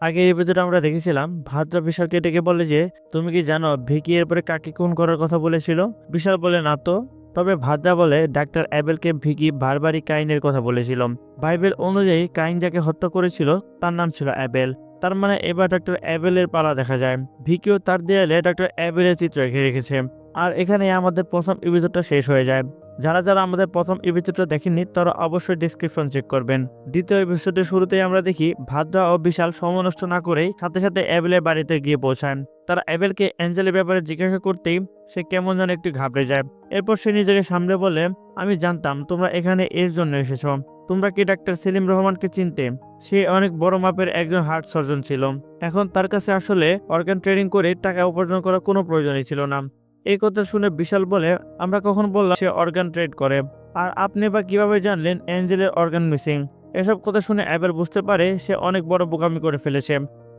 আগে এই এপিসোডে আমরা দেখেছিলাম ভাদ্রা বিশালকে ডেকে বলে যে তুমি কি জানো ভিকি এরপরে কাকে খুন করার কথা বলেছিল। বিশাল বলে না তো। তবে ভাদ্রা বলে ডাক্তার অ্যাবেলকে ভিকি বারবারই কাইনের কথা বলেছিল। বাইবেল অনুযায়ী কাইন যাকে হত্যা করেছিল তার নাম ছিল অ্যাবেল। তার মানে এবার ডাক্তার অ্যাবেলের পালা দেখা যায়। ভিকিও তার দেয়ালে ডাক্তার অ্যাবেলের চিত্র এঁকে রেখেছে। আর এখানে আমাদের প্রথম এপিসোডটা শেষ হয়ে যায়। যারা যারা আমাদের প্রথম এপিসোডটা দেখেননি তারা অবশ্যই ডিসক্রিপশন চেক করবেন। দ্বিতীয় এপিসোডের শুরুতেই আমরা দেখি ভাদ্রা ও বিশাল সময় নষ্ট না করেই সাথে সাথে অ্যাবেলের বাড়িতে গিয়ে পৌঁছান। তারা অ্যাবেলকে অ্যাঞ্জেলের ব্যাপারে জিজ্ঞাসা করতেই সে কেমন যেন একটু ঘাবড়ে যায়। এরপর সে নিজেকে সামলে বলে, আমি জানতাম তোমরা এখানে এর জন্য এসেছো। তোমরা কি ডাক্তার সেলিম রহমানকে চিনতে? সে অনেক বড় মাপের একজন হার্ট সার্জন ছিল। এখন তার কাছে আসলে অর্গান ট্রেডিং করে টাকা উপার্জন করার কোনো প্রয়োজনই ছিল না। এই কথা শুনে বিশাল বলে, আমরা কখন বললাম সে অর্গান ট্রেড করে? আর আপনি বা কিভাবে জানলেন অ্যাঞ্জেলের অর্গান মিসিং? এসব কথা শুনে অ্যাবেল বুঝতে পারে সে অনেক বড় বোকামি করে ফেলেছে।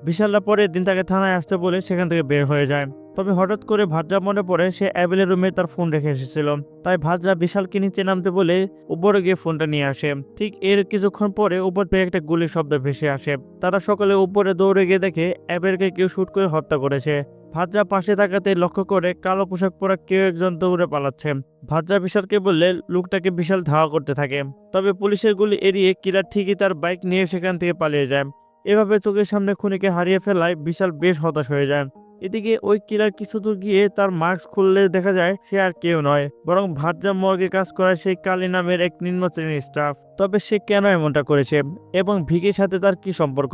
বিশালরা পরের দিন তাকে থানায় আসতে বলে সেখান থেকে বের হয়ে যায়। তবে হঠাৎ করে ভাদ্রা মনে পড়ে সে অ্যাবেলের রুমে তার ফোন রেখে এসেছিল। তাই ভাদ্রা বিশালকে নিচে নামতে বলে উপরে গিয়ে ফোনটা নিয়ে আসে। ঠিক এর কিছুক্ষণ পরে উপর থেকে একটা গুলির শব্দ ভেসে আসে। তারা সকলে উপরে দৌড়ে গিয়ে দেখে অ্যাবেলকে কেউ শুট করে হত্যা করেছে। ভাদ্রা পাশে তাকাতে লক্ষ্য করে কালো পোশাক পরা কেউ একজন দৌড়ে পালাচ্ছে। ভাদ্রা বিশালকে বললে লোকটাকে বিশাল ধাওয়া করতে থাকে। তবে পুলিশের গুলি এড়িয়ে কিলার ঠিকই তার বাইক নিয়ে সেখান থেকে পালিয়ে যায়। এভাবে চোখের সামনে খুনিকে হারিয়ে ফেলায় বিশাল বেশ হতাশ হয়ে যায়। এদিকে ওই কিলার কিছু দূর গিয়ে তার মাস্ক খুললে দেখা যায় সে আর কেউ নয়, বরং ভাদ্রা মর্গে কাজ করা সেই কালী নামের এক নিম্ন শ্রেণীর স্টাফ। তবে সে কেন এমনটা করেছে এবং ভিকির সাথে তার কি সম্পর্ক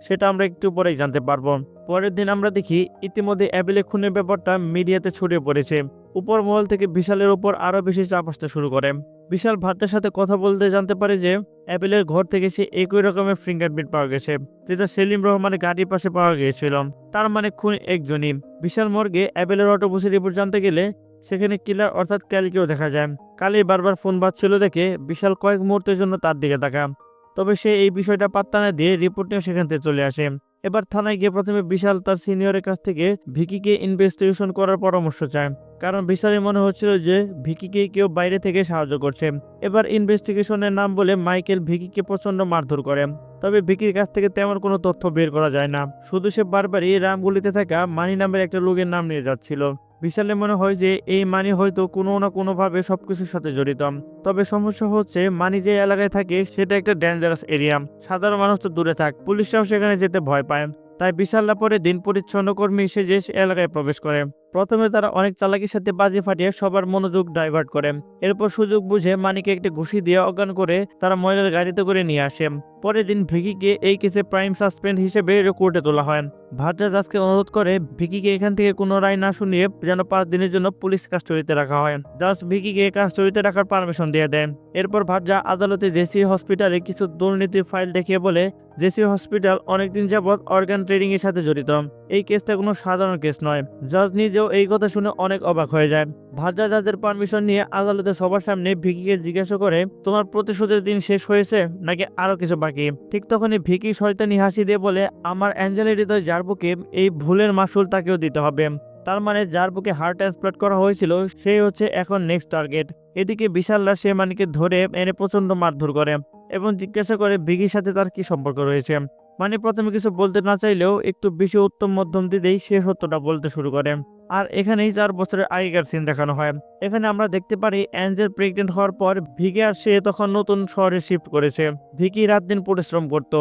সেটা আমরা একটু পরেই জানতে পারবো। পরের দিন আমরা দেখি ইতিমধ্যে অ্যাবেলে খুনের ব্যাপারটা মিডিয়াতে ছড়িয়ে পড়েছে। উপর মহল থেকে বিশালের উপর আরো বেশি চাপ আসতে শুরু করে। বিশাল ভাদ্রার সাথে কথা বলতে জানতে পারে যে অ্যাবেলের ঘর থেকে সে একই রকমের ফিঙ্গারপ্রিন্ট পাওয়া গেছে যেটা সেলিম রহমানের গাড়ির পাশে পাওয়া গিয়েছিল। তার মানে খুন একজনই। বিশাল মর্গে অ্যাবেলের অটোপসি রিপোর্ট জানতে গেলে সেখানে কিলার অর্থাৎ ক্যালিকেও দেখা যায়। কালি বারবার ফোন বাজছিল দেখে বিশাল কয়েক মুহূর্তের জন্য তার দিকে তাকায়। তবে সে এই বিষয়টা পাত্তা না দিয়ে রিপোর্ট নিয়ে সেখান থেকে চলে আসে। এবার থানায় গিয়ে প্রথমে বিশাল তার সিনিয়রের কাছ থেকে ভিকিকে ইনভেস্টিগেশন করার পরামর্শ চায়, কারণ বিশালের মনে হচ্ছিল যে ভিকিকে কেউ বাইরে থেকে সাহায্য করছে। এবার ইনভেস্টিগেশনের নাম বলে মাইকেল ভিকিকে প্রচন্ড মারধর করে। তবে ভিকির কাছ থেকে তেমন কোনো তথ্য বের করা যায় না, শুধু সে বারবারই রামগুলিতে থাকা মানি নামের একটা লোকের নাম নিয়ে যাচ্ছিল। বিশালের মনে হয় যে এই মানি হয়তো কোনো না কোনোভাবে সবকিছুর সাথে জড়িত। তবে সমস্যা হচ্ছে মানি যে এলাকায় থাকে সেটা একটা ডেঞ্জারাস এরিয়া। সাধারণ মানুষ তো দূরে থাক, পুলিশরাও সেখানে যেতে ভয় পায়। তাই বিশালরা পরে দিন পরিচ্ছন্ন কর্মী সেজে এলাকায় প্রবেশ করে। প্রথমে তারা অনেক চালাকির সাথে বাজি ফাটিয়ে সবার মনোযোগ ডাইভার্ট করে। এরপর সুযোগ বুঝে মানিকে একটা ঘুষি দিয়ে অজ্ঞান করে তারা মহিলার গাড়িতে করে নিয়ে আসে। পরের দিন ভিকিকে এই কেসে প্রাইম সাসপেন্ড হিসেবে কোর্টে তোলা হয়। ভাদ্রা জাজকে অনুরোধ করে ভিকিকে এখান থেকে কোনো রায় না শুনিয়ে যেন 5 দিনের জন্য পুলিশ কাস্টডিতে রাখা হয়। জাজ ভিকিকে কাস্টডিতে রাখার পারমিশন দিয়ে দেন। এরপর ভাদ্রা আদালতে জেসি হসপিটালে কিছু দুর্নীতির ফাইল দেখিয়ে বলে জেসি হসপিটাল অনেকদিন যাবৎ অর্গান ট্রেডিং এর সাথে জড়িত। এই কেসটা কোনো সাধারণ কেস নয়। জাজ নিজেও এই কথা শুনে অনেক অবাক হয়ে যায়। ভাদ্রা জাজের পারমিশন নিয়ে আদালতে সবার সামনে ভিকিকে জিজ্ঞাসা করে, তোমার প্রতিশোধের দিন শেষ হয়েছে নাকি আরো কিছু বাকি? ঠিক তখনই ভিকি শয়তানি হাসি দিয়ে বলে, আমার অ্যাঞ্জেলের হৃদয় যার বুকে এই ভুলের মাসুল তাকেও দিতে হবে। তার মানে যার বুকে হার্ট ট্রান্সপ্লান্ট করা হয়েছিল সেই হচ্ছে এখন নেক্সট টার্গেট। এদিকে বিশালরা সে মানিকে ধরে এনে প্রচন্ড মারধর করে এবং জিজ্ঞাসা করে ভিকির সাথে তার কি সম্পর্ক রয়েছে। মানে প্রথমে কিছু বলতে না চাইলেও একটু বেশি উত্তম মধ্যম দিতেই সে সত্যটা বলতে শুরু করে। আর এখানেই 4 বছরের আগেকার সিন দেখানো হয়। এখানে আমরা দেখতে পারি অ্যাঞ্জেল প্রেগনেন্ট হওয়ার পর ভিকি আর সে তখন নতুন শহরে শিফট করেছে। ভিকি রাত দিন পরিশ্রম করত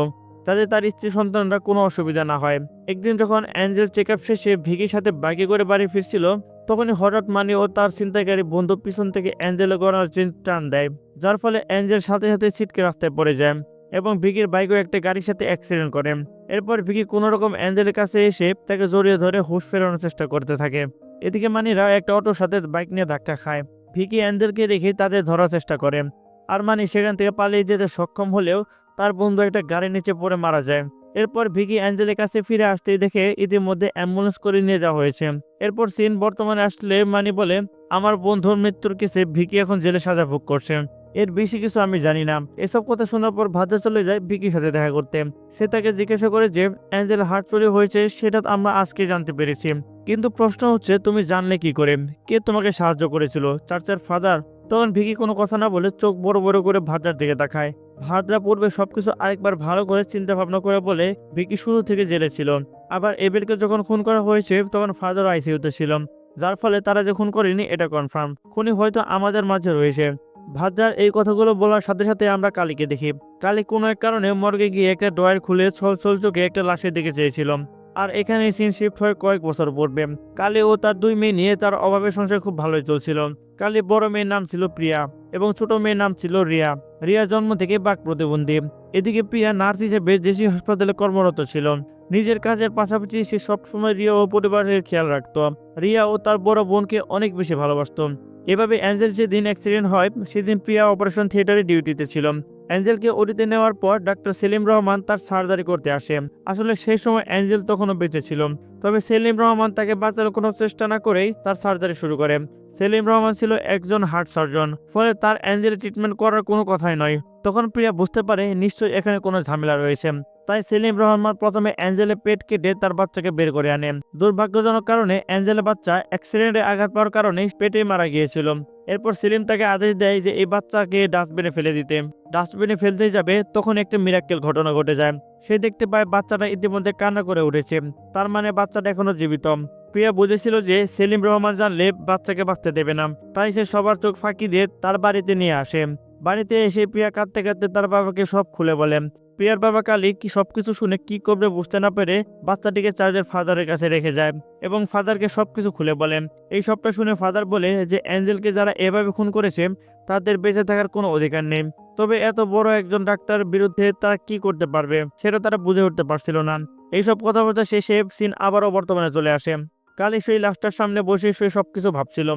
যাতে তার স্ত্রী সন্তানরা কোনো অসুবিধা না হয়। একদিন যখন অ্যাঞ্জেল চেক আপ শেষে ভিকির সাথে বাইকে করে বাড়ি ফিরছিল তখনই হঠাৎ মানি ও তার ছিনতাইকারী বন্ধু পিছন থেকে অ্যাঞ্জেলের গলার চেন টান দেয়, যার ফলে অ্যাঞ্জেল সাথে সাথে ছিটকে রাস্তায় পড়ে যায় এবং ভিকির বাইকও একটা গাড়ির সাথে অ্যাক্সিডেন্ট করে। এরপর ভিকি কোনো রকম অ্যাঞ্জেলের কাছে এসে তাকে জড়িয়ে ধরে হুঁশ ফেরানোর চেষ্টা করতে থাকে। এদিকে মানিরা একটা অটোর সাথে বাইক নিয়ে ধাক্কা খায়। ভিকি অ্যাঞ্জেলকে দেখে তাদের ধরার চেষ্টা করে। আর মানি সেখান থেকে পালিয়ে যেতে সক্ষম হলেও তার বন্ধু একটা গাড়ির নিচে পড়ে মারা যায়। এরপর ভিকি অ্যাঞ্জেলের কাছে ফিরে আসতেই দেখে ইতিমধ্যে অ্যাম্বুলেন্স করে নিয়ে যাওয়া হয়েছে। এরপর সিন বর্তমানে আসলে মানি বলে, আমার বন্ধুর মৃত্যুর কেসে ভিকি এখন জেলে সাজা ভোগ করছে, এর বেশি কিছু আমি জানি না। এসব কথা শোনার পর ভাদ্রা চলে যায় ভিকির সাথে দেখা করতে। সে তাকে জিজ্ঞাসা করে যে অ্যাঞ্জেল হার্ট চুরি হয়েছে সেটা আমরা আজকে জানতে পেরেছি, কিন্তু প্রশ্ন হচ্ছে তুমি জানলে কি করে? কে তোমাকে সাহায্য করেছিল? চার্চের ফাদার? তখন ভিকি কোনো কথা না বলে চোখ বড় বড় করে ভাদ্রার দিকে তাকায়। ভাদ্রা পূর্বে সবকিছু আরেকবার ভালো করে চিন্তা ভাবনা করে বলে ভিকি শুরু থেকে জেলে ছিল। আবার এবেলকে যখন খুন করা হয়েছে তখন ফাদার আইসিইউতে ছিল, যার ফলে তারা যে খুন করেনি এটা কনফার্ম, খুনি হয়তো আমাদের মাঝে রয়েছে। ভাদ্রার এই কথাগুলো বলার সাথে সাথে আমরা কালীকে দেখি। কালী কোনো এক কারণে মর্গে গিয়ে একটা ড্রয়ার খুলে ছল চোখে একটা লাশের দিকে চেয়েছিল। আর এখানে সিন শিফট হয়ে কয়েক বছর পড়বে। কালী ও তার 2 মেয়ে নিয়ে তার অভাবের সংসার খুব ভালোই চলছিল। কালী বড় মেয়ের নাম ছিল প্রিয়া এবং ছোট মেয়ের নাম ছিল রিয়া। রিয়া জন্ম থেকে বাক প্রতিবন্ধী। এদিকে প্রিয়া নার্স হিসেবে জেসি হাসপাতালে কর্মরত ছিল। নিজের কাজের পাশাপাশি সে সবসময় রিয়া ও পরিবারের খেয়াল রাখত। রিয়া ও তার বড় বোনকে অনেক বেশি ভালোবাসত। এভাবে অ্যাঞ্জেল যেদিন অ্যাক্সিডেন্ট হয় সেদিন প্রিয়া অপারেশন থিয়েটারে ডিউটিতে ছিল। অ্যাঞ্জেলকে ওটিতে নেওয়ার পর ডাক্তার সেলিম রহমান তার সার্জারি করতে আসে। আসলে সেই সময় অ্যাঞ্জেল তখনও বেঁচে ছিল, তবে সেলিম রহমান তাকে বাঁচানোর কোনো চেষ্টা না করেই তার সার্জারি শুরু করে। সেলিম রহমান ছিল একজন হার্ট সার্জন, ফলে তার অ্যাঞ্জেলের ট্রিটমেন্ট করার কোনো কথাই নয়। তখন প্রিয়া বুঝতে পারে নিশ্চয়ই এখানে কোনো ঝামেলা রয়েছে। তাই সেলিম রহমান প্রথমে অ্যাঞ্জেলের পেট কেটে তার বাচ্চাকে বের করে আনে। দুর্ভাগ্যজনক কারণে অ্যাঞ্জেলের বাচ্চা অ্যাক্সিডেন্টে আঘাত পাওয়ার কারণে পেটে মারা গিয়েছিল। এরপর সেলিম তাকে আদেশ দেয় যে এই বাচ্চাকে ডাস্টবিনে ফেলে দিতে। ডাস্টবিনে ফেলতে যাবে তখন একটা মিরাক্কেল ঘটনা ঘটে যায়। সে দেখতে পায় বাচ্চাটা ইতিমধ্যে কান্না করে উঠেছে, তার মানে বাচ্চাটা এখনো জীবিত। প্রিয়া বুঝেছিল যে সেলিম রহমান জানলে বাচ্চাকে বাঁচতে দেবে না, তাই সে সবার চোখ ফাঁকি দিয়ে তার বাড়িতে নিয়ে আসে। বাড়িতে এসে প্রিয়া কাঁদতে কাঁদতে তার বাবাকে সব খুলে বলে। প্রিয়ার বাবা কালী কি সবকিছু শুনে কি করবে বুঝতে না পেরে বাচ্চাটিকে চার্জের ফাদারের কাছে রেখে যায় এবং ফাদারকে সবকিছু খুলে বলেন। এই সবটা শুনে ফাদার বলে যে অ্যাঞ্জেলকে যারা এভাবে খুন করেছে তাদের বেঁচে থাকার কোনো অধিকার নেই। তবে এত বড় একজন ডাক্তার বিরুদ্ধে তারা কি করতে পারবে সেটা তারা বুঝে উঠতে পারছিল না। এইসব কথাবার্তা শেষে সিন আবারও বর্তমানে চলে আসে। কালী সেই লাশটার সামনে বসে সে সবকিছু ভাবছিল।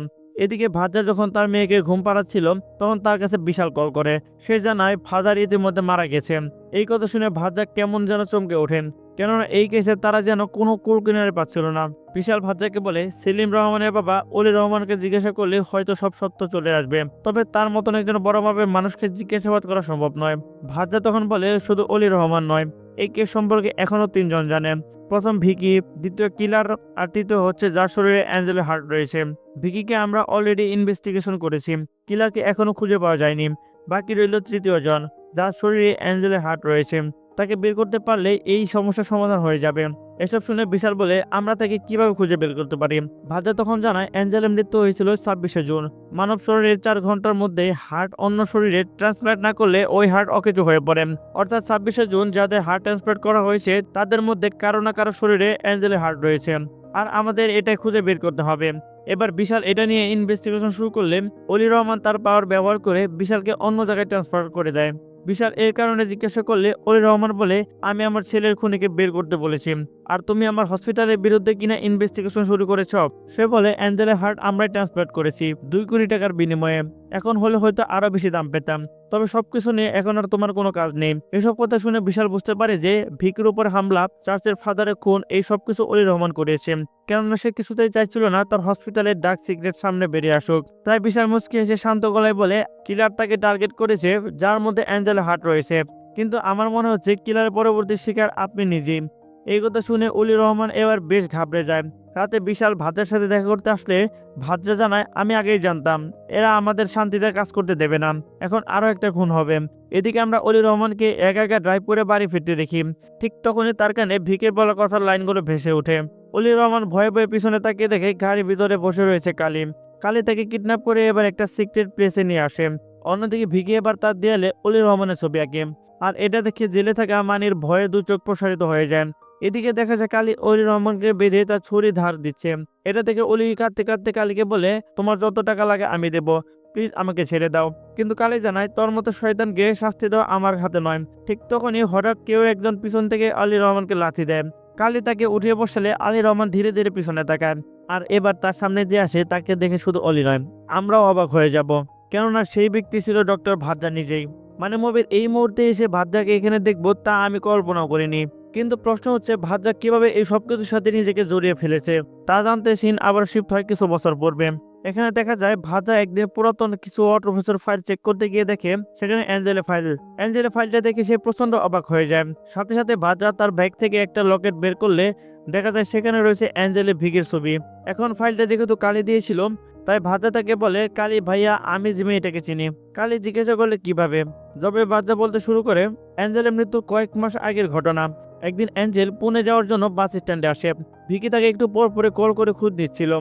এদিকে ভাদ্রা যখন তার মেয়েকে ঘুম পাড়াচ্ছিল তখন তার কাছে বিশাল কল করে। সে জানায় ফাদার ইতিমধ্যে মারা গেছে। এই কথা শুনে ভাদ্রা কেমন যেন চমকে ওঠেন, কেননা এই কেসে তারা যেন কোনো কুল কিনারে পাচ্ছিল না। বিশাল ভাদ্রাকে বলে সেলিম রহমানের বাবা অলি রহমানকে জিজ্ঞাসা করলে হয়তো সব সত্য চলে আসবে, তবে তার মতন একজন বড় মাপের মানুষকে জিজ্ঞাসাবাদ করা সম্ভব নয়। ভাদ্রা তখন বলে শুধু অলি রহমান নয়, এই কেস সম্পর্কে এখনো 3 জন জানেন। প্রথম ভিকি, দ্বিতীয় কিলার, আর তৃতীয় হচ্ছে যার শরীরে অ্যাঞ্জেলের হার্ট রয়েছে। ভিকিকে আমরা অলরেডি ইনভেস্টিগেশন করেছি, কিলারকে এখনো খুঁজে পাওয়া যায়নি। বাকি রইল তৃতীয় জন যার শরীরে অ্যাঞ্জেলের হার্ট রয়েছে। তাকে বের করতে পারলে এই সমস্যার সমাধান হয়ে যাবে। এসব শুনে বিশাল বলে আমরা তাকে কিভাবে খুঁজে বের করতে পারি। ভাদ্রা তখন জানায় অ্যাঞ্জেলের মৃত্যু হয়েছিল 26শে জুন। মানব শরীরের 4 ঘন্টার মধ্যে হার্ট অন্য শরীরে ট্রান্সপ্লান্ট না করলে ওই হার্ট অকেজো হয়ে পড়ে। অর্থাৎ 26শে জুন যাদের হার্ট ট্রান্সপ্লান্ট করা হয়েছে তাদের মধ্যে কারো না কারো শরীরে অ্যাঞ্জেলের হার্ট রয়েছে, আর আমাদের এটাই খুঁজে বের করতে হবে। এবার বিশাল এটা নিয়ে ইনভেস্টিগেশন শুরু করলে অলি রহমান তার পাওয়ার ব্যবহার করে বিশালকে অন্য জায়গায় ট্রান্সফার করে দেয়। বিশাল এর কারণে জিজ্ঞাসা করলে অলি রহমান বলে আমি আমার ছেলের খুনিকে বের করতে বলেছি, আর তুমি আমার হসপিটালের বিরুদ্ধে কিনা ইনভেস্টিগেশন শুরু করেছ। সে বলে অ্যাঞ্জেলের হার্ট আমরাই ট্রান্সপ্লান্ট করেছি 2 কোটি টাকার বিনিময়ে। এখন হলে হয়তো আরো বেশি দাম পেতাম, তবে সবকিছু নিয়ে এখন আর তোমার কোনো কাজ নেই। এসব কথা শুনে বিশাল বুঝতে পারে যে ভিকির উপর হামলা, চার্চের ফাদারের খুন, এই সবকিছু অলি রহমান করেছে। কেননা সে কিছুতেই চাইছিল না তার হসপিটালের ডার্ক সিক্রেট সামনে বেরিয়ে আসুক। তাই বিশাল মুচকি হেসে শান্ত গলায় বলে কিলার তাকে টার্গেট করেছে যার মধ্যে অ্যাঞ্জেলের হার্ট রয়েছে, কিন্তু আমার মনে হচ্ছে কিলারের পরবর্তী শিকার আপনি নিজেই। এই কথা শুনে অলি রহমান এবার বেশ ঘাবড়ে যায়। রাতে বিশাল ভাদ্রার সাথে দেখা করতে আসলে ভাদ্রা জানায় আমি আগেই জানতাম এরা আমাদের শান্তিতে কাজ করতে দেবে না, এখন আরো একটা খুন হবে। এদিকে আমরা অলি রহমানকে একা একা ড্রাইভ করে বাড়ি ফিরতে দেখি। ঠিক তখনই তার কানে ভিকের বলা কথার লাইনগুলো ভেসে ওঠে। অলি রহমান ভয়ে ভয়ে পিছনে তাকিয়ে দেখে গাড়ির ভিতরে বসে রয়েছে কালী। কালী তাকে কিডন্যাপ করে এবার একটা সিক্রেট প্লেসে নিয়ে আসে। অন্যদিকে ভিকি এবার তার দেয়ালে অলি রহমানের ছবি আঁকে, আর এটা দেখে জেলে থাকা মানির ভয়ে 2 চোখ প্রসারিত হয়ে যায়। এদিকে দেখা যায় কালী অলি রহমানকে বেঁধে তার ছুরি ধার দিচ্ছে। এটা থেকে অলি কাঁদতে কাঁদতে কালীকে বলে তোমার যত টাকা লাগে আমি দেব, প্লিজ আমাকে ছেড়ে দাও। কিন্তু কালী জানায় তোর মতো শয়তানকে শাস্তি দেওয়া আমার হাতে নয়। ঠিক তখনই হঠাৎ কেউ একজন পিছন থেকে আলী রহমানকে লাথি দেয়। কালী তাকে উঠিয়ে বসালে আলী রহমান ধীরে ধীরে পিছনে তাকান, আর এবার তার সামনে যে আসে তাকে দেখে শুধু অলি নয় আমরাও অবাক হয়ে যাব, কেননা সেই ব্যক্তি ছিল ডক্টর ভাদ্রা নিজেই। মানে মুভির এই মুহূর্তে এসে ভাদ্রাকে এখানে দেখবো তা আমি কল্পনাও করিনি। কিন্তু প্রশ্ন হচ্ছে ভাদ্রা কিভাবে এই সবকিছুর সাথে নিজেকে জড়িয়ে ফেলেছে তা জানতে সিন আবার শিফট হয় কিছু বছর পূর্বে। এখানে দেখা যায় ভাদ্রা একদিন পুরাতন কিছু অটোফিসের ফাইল চেক করতে গিয়ে দেখে সেখানে অ্যাঞ্জেলের ফাইলটা দেখে সে প্রচন্ড অবাক হয়ে যায়। সাথে সাথে ভাদ্রা তার ব্যাগ থেকে একটা লকেট বের করলে দেখা যায় সেখানে রয়েছে অ্যাঞ্জেলে ভিকির ছবি। এখন ফাইলটা যেহেতু কালি দিয়েছিল তাই ভাজ্জা তাকে বলে, কালী ভাইয়া, আমি যে মেয়েটাকে চিনি। কালী জিজ্ঞাসা করলে কিভাবে। তবে ভাজ্জা বলতে শুরু করে অ্যাঞ্জেলের মৃত্যুর কয়েক মাস আগের ঘটনা। একদিন অ্যাঞ্জেল পুনে যাওয়ার জন্য বাস স্ট্যান্ডে আসে। ভিকি তাকে একটু পর পরে কল করে খুঁজ দিচ্ছিল।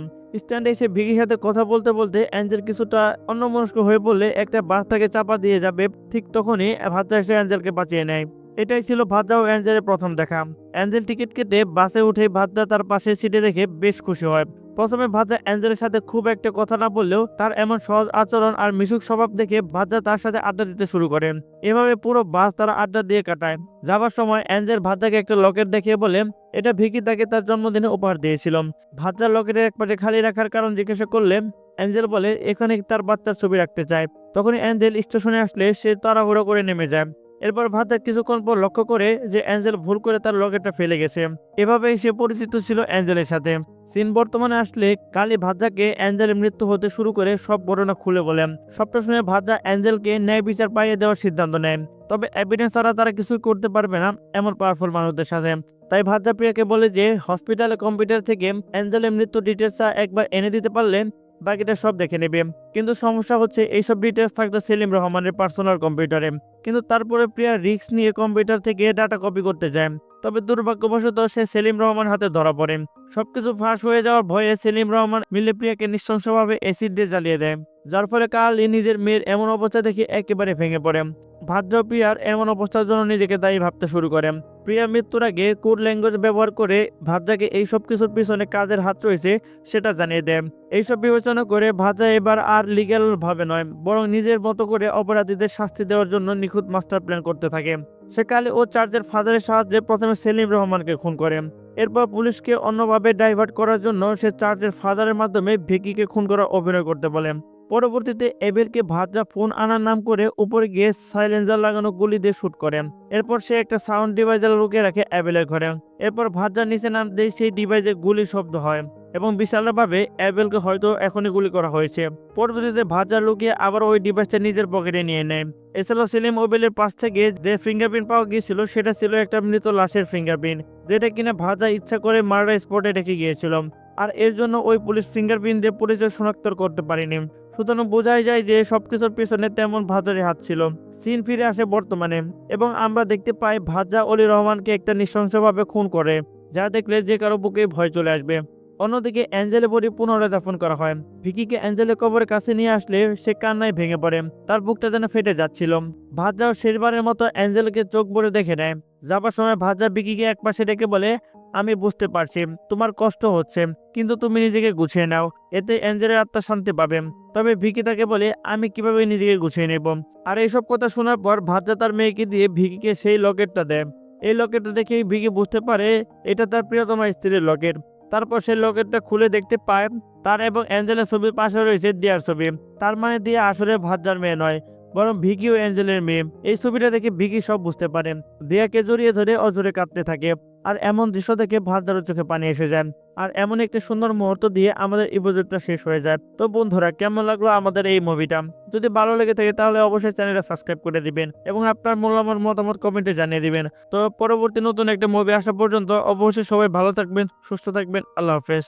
স্ট্যান্ডে এসে ভিকির সাথে কথা বলতে বলতে অ্যাঞ্জেল কিছুটা অন্যমনস্ক হয়ে পড়লে একটা বাস তাকে চাপা দিয়ে যাবে, ঠিক তখনই ভাজ্জা এসে অ্যাঞ্জেলকে বাঁচিয়ে নেয়। এটাই ছিল ভাজ্জা ও অ্যাঞ্জেলের প্রথম দেখা। অ্যাঞ্জেল টিকিট কেটে বাসে উঠে ভাজ্জা তার পাশের সিটে দেখে বেশ খুশি হয়। প্রথমে ভাজ্জা অ্যাঞ্জেলের সাথে খুব একটা কথা না বললেও তার এমন সহজ আচরণ আর মিশুক স্বভাব দেখে ভাজ্জা তার সাথে আড্ডা দিতে শুরু করে। এভাবে পুরো বাস তারা আড্ডা দিয়ে কাটায়। যাবার সময় অ্যাঞ্জেল ভাজ্জাকে একটা লকেট দেখিয়ে বলে, এটা ভিকি তাকে তার জন্মদিনে উপহার দিয়েছিল। ভাজ্জা লকেটের এক পাশে খালি রাখার কারণ জিজ্ঞাসা করলে অ্যাঞ্জেল বলে এখানে তার বাচ্চার ছবি রাখতে চায়। তখনই অ্যাঞ্জেল স্টেশনে আসলে সে তাড়াহুড়ো করে নেমে যায়। এরপর ভাজ্জা কিছুক্ষণ পর লক্ষ্য করে যে অ্যাঞ্জেল ভুল করে তার লকেটটা ফেলে গেছে। এভাবেই সে পরিচিত ছিল অ্যাঞ্জেলের সাথে। সিন বর্তমানে আসলে কালী ভাজ্জাকে অ্যাঞ্জেলের মৃত্যু হতে শুরু করে সব ঘটনা খুলে বলেন। সবটা শুনে ভাজ্জা অ্যাঞ্জেলকে ন্যায় বিচার পাইয়ে দেওয়ার সিদ্ধান্ত নেয়। তবে এভিডেন্স ছাড়া তারা কিছুই করতে পারবে না এমন পাওয়ারফুল মানুষদের সাথে। তাই ভাজ্জা প্রিয়াকে বলে যে হসপিটালে কম্পিউটার থেকে অ্যাঞ্জেলের মৃত্যু ডিটেলসটা একবার এনে দিতে পারলে বাকিটা সব দেখে নেবে। কিন্তু সমস্যা হচ্ছে এইসব ডিটেলস থাকতো সেলিম রহমানের পার্সোনাল কম্পিউটারে। কিন্তু তারপরে প্রিয়া রিস্ক নিয়ে কম্পিউটার থেকে ডাটা কপি করতে যায়। তবে দুর্ভাগ্যবশত সে সেলিম রহমান হাতে ধরা পড়ে। সবকিছু ফাঁস হয়ে যাওয়ার ভয়ে সেলিম রহমান মিলে প্রিয়াকে নৃশংসভাবে অ্যাসিড দিয়ে জ্বালিয়ে দেয়। যার ফলে কালী নিজের মেয়ের এমন অবস্থা দেখে একেবারে ভেঙে পড়ে। ভাজ্জা প্রিয়ার এমন অবস্থার জন্য নিজেকে দায়ী ভাবতে শুরু করে। প্রিয়া মৃত্যুর আগে কোড ল্যাঙ্গুয়েজ ব্যবহার করে ভাজ্জাকে এই সব কিছুর পিছনে কাদের হাত রয়েছে সেটা জানিয়ে দেয়। এইসব বিবেচনা করে ভাজ্জা এবার আর লিগ্যাল ভাবে নয়, বরং নিজের মতো করে অপরাধীদের শাস্তি দেওয়ার জন্য নিখুঁত মাস্টার প্ল্যান করতে থাকে। সে কালী ও চার্জের ফাদারের সাহায্যে প্রথমে সেলিম রহমানকে খুন করে। এরপর পুলিশকে অন্যভাবে ডাইভার্ট করার জন্য সে চার্জের ফাদারের মাধ্যমে ভিকিকে খুন করার অভিনয় করতে বলে। পরবর্তীতে এবেলকে ভাজ্জা ফোন আনার নাম করে উপরে গিয়ে সাইলেন্সার লাগানো গুলি দিয়ে শুট করে। এরপর সে একটা সাউন্ড ডিভাইসের লুকিয়ে রাখে অ্যাবেলের ঘরে। এরপর ভাজ্জা নিচে নামতে সেই ডিভাইসে গুলির শব্দ হয় এবং বিশালভাবে অ্যাবেলকে হয়তো এখনই গুলি করা হয়েছে। পরবর্তীতে ভাজ্জা লুকিয়ে আবার ওই ডিভাইসটা নিজের পকেটে নিয়ে নেয়। এছাড়াও সেলিম ওবেলের পাশ থেকে যে ফিঙ্গারপ্রিন্ট পাওয়া গিয়েছিল সেটা ছিল একটা মৃত লাশের ফিঙ্গারপ্রিন্ট, যেটা কিনা ভাজ্জা ইচ্ছা করে মার্ডার স্পটে রেখে গিয়েছিল। আর এর জন্য ওই পুলিশ ফিঙ্গারপ্রিন্ট দিয়ে পরিচয় শনাক্ত করতে পারেনি। সুতরাং বোঝাই যায় যে সবকিছুর পিছনে তেমন ভাজ্জারই হাত ছিল। সিন ফিরে আসে বর্তমানে এবং আমরা দেখতে পাই ভাজ্জা অলি রহমানকে একটা নৃশংসভাবে খুন করে, যা দেখলে যে কারো বুকে ভয় চলে আসবে। অন্যদিকে অ্যাঞ্জেলের বডি পুনরায় দাফন করা হয়। ভিকিকে অ্যাঞ্জেলের কবরের কাছে নিয়ে আসলে সে কান্নায় ভেঙে পড়ে, তার বুকটা যেন ফেটে যাচ্ছিল। ভাজ্জাও শেষবারের মতো অ্যাঞ্জেলকে চোখ ভরে দেখে নেয়। যাবার সময় ভাজ্জা ভিকিকে একপাশে ডেকে বলে, আমি বুঝতে পারছি তোমার কষ্ট হচ্ছে, কিন্তু তুমি নিজেকে গুছিয়ে নাও, এতে অ্যাঞ্জেলের আত্মা শান্তি পাবে। তবে ভিকি তাকে বলে, আমি কিভাবে নিজেকে গুছিয়ে নেব। আর এইসব কথা শোনার পর ভাজ্জা তার মেয়েকে দিয়ে ভিকিকে সেই লকেটটা দেয়। এই লকেটটা দেখে ভিকি বুঝতে পারে এটা তার প্রিয়তমা স্ত্রীর লকেট। তারপর সে লকেটটা খুলে দেখতে পায় তার এবং অ্যাঞ্জেলের ছবির পাশে রয়েছে দিয়ার ছবি। তার মানে দিয়া আসলে ভাজ্জার মেয়ে নয়, বরং ভিকি ও অ্যাঞ্জেলের মেয়ে। এই ছবিটা দেখে ভিকি সব বুঝতে পারেন। দিয়াকে জড়িয়ে ধরে অজরে কাঁদতে থাকে। আর এমন দৃশ্য দেখে ভাজ্জার চোখে পানি এসে যায়। আর এমন একটি সুন্দর মুহূর্ত দিয়ে আমাদের এপিসোডটা শেষ হয়ে যায়। তো বন্ধুরা, কেমন লাগলো আমাদের এই মুভিটা? যদি ভালো লেগে থাকে তাহলে অবশ্যই চ্যানেলটা সাবস্ক্রাইব করে দিবেন এবং আপনার মূল্যবান মতামত কমেন্টে জানিয়ে দিবেন। তো পরবর্তী নতুন একটা মুভি আসা পর্যন্ত অবশ্যই সবাই ভালো থাকবেন, সুস্থ থাকবেন। আল্লাহ হাফেজ।